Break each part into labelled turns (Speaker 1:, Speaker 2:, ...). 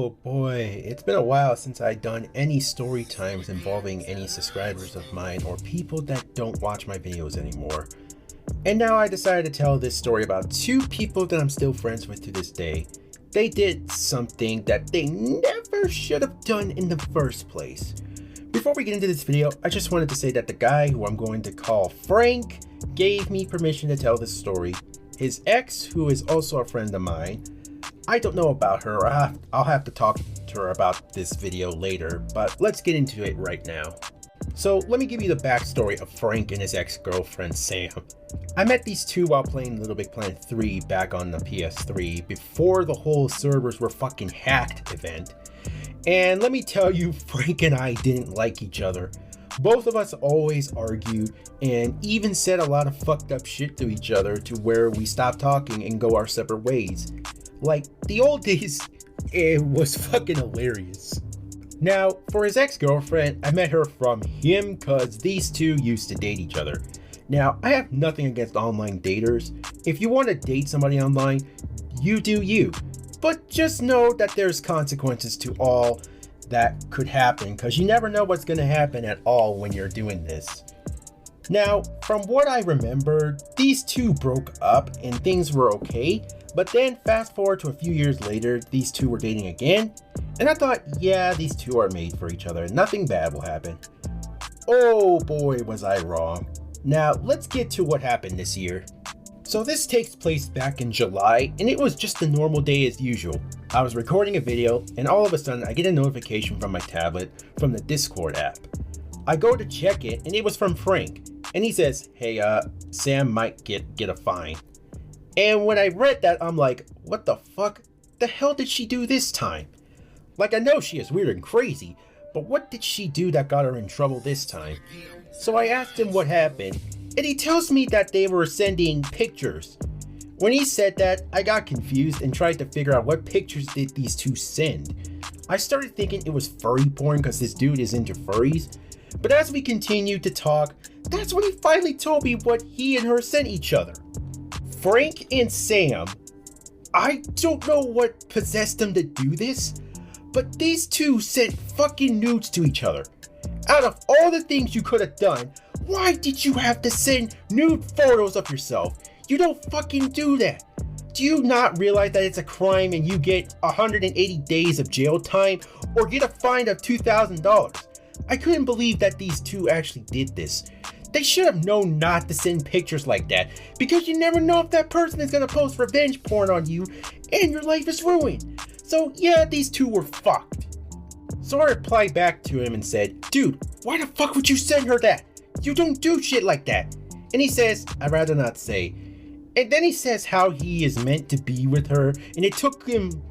Speaker 1: Oh boy, it's been a while since I've done any story times involving any subscribers of mine or people that don't watch my videos anymore. And now I decided to tell this story about two people that I'm still friends with to this day. They did something that they never should have done in the first place. Before we get into this video, I just wanted to say that the guy who I'm going to call Frank gave me permission to tell this story. His ex, who is also a friend of mine, I don't know about her. I'll have to talk to her about this video later, but let's get into it right now. So let me give you the backstory of Frank and his ex-girlfriend Sam. I met these two while playing Little Big Planet 3 back on the PS3 before the whole servers were fucking hacked event. And let me tell you, Frank and I didn't like each other. Both of us always argued and even said a lot of fucked up shit to each other to where we stopped talking and go our separate ways. Like the old days, it was fucking hilarious. Now, for his ex-girlfriend, I met her from him cause these two used to date each other. Now, I have nothing against online daters. If you want to date somebody online, you do you. But just know that there's consequences to all that could happen because you never know what's going to happen at all when you're doing this. Now, from what I remember, these two broke up and things were okay. But then fast forward to a few years later, these two were dating again. And I thought, yeah, these two are made for each other. Nothing bad will happen. Oh boy, was I wrong. Now, let's get to what happened this year. So this takes place back in July, and it was just a normal day as usual. I was recording a video, and all of a sudden I get a notification from my tablet from the Discord app. I go to check it, and it was from Frank. And he says, hey, Sam might get a fine. And when I read that, I'm like, what the fuck? The hell did she do this time? Like, I know she is weird and crazy, but what did she do that got her in trouble this time? So I asked him what happened, and he tells me that they were sending pictures. When he said that, I got confused and tried to figure out what pictures did these two send. I started thinking it was furry porn because this dude is into furries. But as we continued to talk, that's when he finally told me what he and her sent each other. Frank and Sam, I don't know what possessed them to do this, but these two sent fucking nudes to each other. Out of all the things you could have done, why did you have to send nude photos of yourself? You don't fucking do that. Do you not realize that it's a crime and you get 180 days of jail time or get a fine of $2,000? I couldn't believe that these two actually did this. They should have known not to send pictures like that because you never know if that person is going to post revenge porn on you and your life is ruined. So yeah, these two were fucked. So I replied back to him and said, dude, why the fuck would you send her that? You don't do shit like that. And he says, I'd rather not say. And then he says how he is meant to be with her and it took him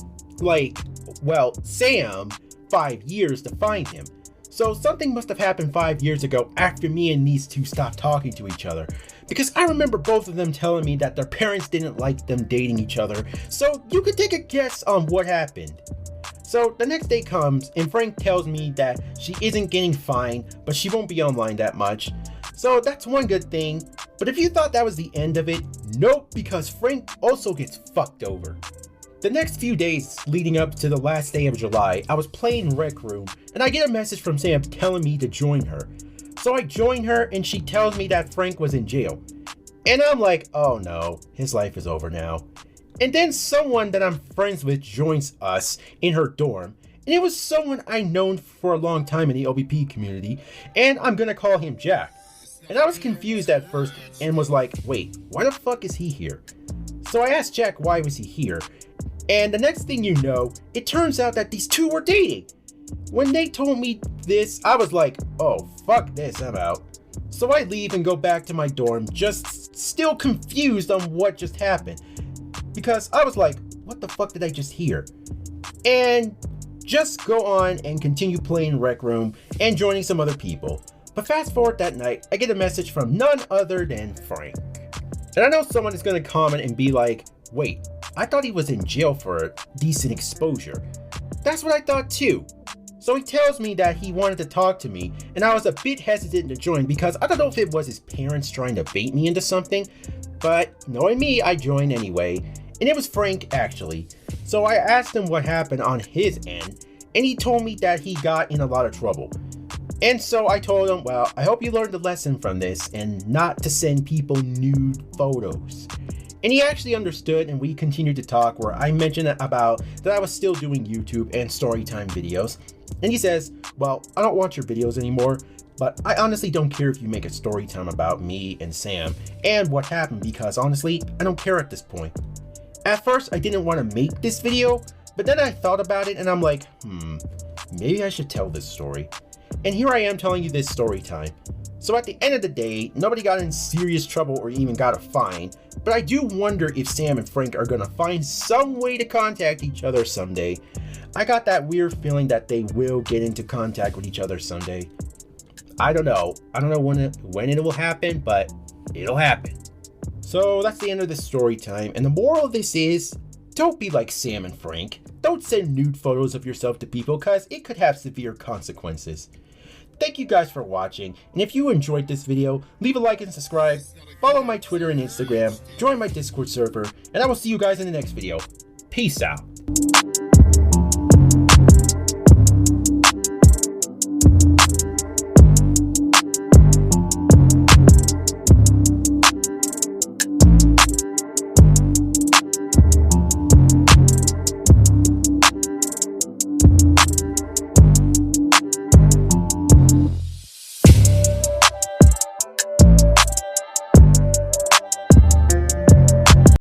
Speaker 1: Sam 5 years to find him. So something must have happened 5 years ago after me and these two stopped talking to each other. Because I remember both of them telling me that their parents didn't like them dating each other. So you could take a guess on what happened. So the next day comes and Frank tells me that she isn't getting fined, but she won't be online that much. So that's one good thing. But if you thought that was the end of it, nope, because Frank also gets fucked over. The next few days leading up to the last day of July, I was playing Rec Room and I get a message from Sam telling me to join her. So I join her and she tells me that Frank was in jail. And I'm like, oh no, his life is over now. And then someone that I'm friends with joins us in her dorm. And it was someone I've known for a long time in the OBP community. And I'm gonna call him Jack. And I was confused at first and was like, wait, why the fuck is he here? So I asked Jack why was he here. And the next thing you know, it turns out that these two were dating. When they told me this, I was like, oh, fuck this, I'm out. So I leave and go back to my dorm, just still confused on what just happened. Because I was like, what the fuck did I just hear? And just go on and continue playing Rec Room and joining some other people. But fast forward that night, I get a message from none other than Frank. And I know someone is going to comment and be like, wait, I thought he was in jail for a decent exposure. That's what I thought too. So he tells me that he wanted to talk to me, and I was a bit hesitant to join because I don't know if it was his parents trying to bait me into something, but knowing me, I joined anyway, and it was Frank actually. So I asked him what happened on his end, and he told me that he got in a lot of trouble. And so I told him, well, I hope you learned the lesson from this and not to send people nude photos. And he actually understood, and we continued to talk, where I mentioned about that I was still doing YouTube and Storytime videos. And he says, well, I don't watch your videos anymore, but I honestly don't care if you make a story time about me and Sam and what happened, because honestly, I don't care at this point. At first, I didn't want to make this video, but then I thought about it and I'm like, maybe I should tell this story. And here I am telling you this story time. So at the end of the day, nobody got in serious trouble or even got a fine, but I do wonder if Sam and Frank are gonna find some way to contact each other someday. I got that weird feeling that they will get into contact with each other someday. I don't know when it will happen, but it'll happen. So that's the end of the story time, and the moral of this is, don't be like Sam and Frank. Don't send nude photos of yourself to people, cause it could have severe consequences. Thank you guys for watching, and if you enjoyed this video, leave a like and subscribe, follow my Twitter and Instagram, join my Discord server, and I will see you guys in the next video. Peace out.